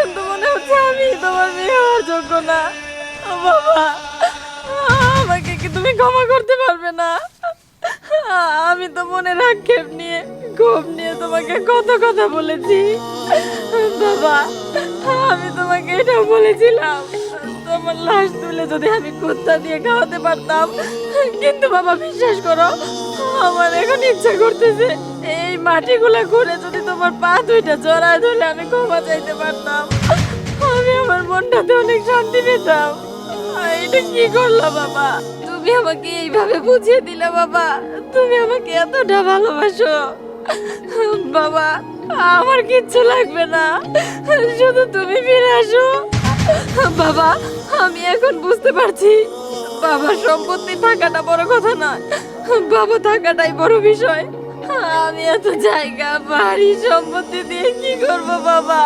এখন তো মনে হচ্ছে আমি তোমার মেয়ে হওয়ার যোগ্য না। বাবা, আমাকে কি তুমি ক্ষমা করতে পারবে না? আমি তো মনে আক্ষেপ নিয়ে ক্ষোভ নিয়ে তোমাকে কত কথা বলেছি। বাবা, আমি তোমাকে এটাও বলেছিলাম তোমার লাশ তুলে যদি আমি কুত্তা দিয়ে খাওয়াতে পারতাম। কিন্তু বাবা, বিশ্বাস করো, আমার এখন ইচ্ছা করতেছে এই মাটিগুলা ঘুরে যদি তোমার পা দুইটা জড়ায় ধরে আমি ক্ষমা চাইতে পারতাম। আমি আমার মনটাতে অনেক শান্তি পেতাম। এটা কি করলা বাবা? তুমি আমাকে এইভাবে বুঝিয়ে দিলে বাবা, তুমি আমাকে এতটা ভালোবাসো। বাবা, আমার কিচ্ছু লাগবে না, শুধু তুমি ফিরে আসো। বাবা, আমি এখন বুঝতে পারছি বাবার সম্পত্তি থাকাটা বড় কথা না, বাবা থাকাটাই বড় বিষয়। আমি এত জায়গা বাড়ি সম্পত্তি দিয়ে কি করব বাবা?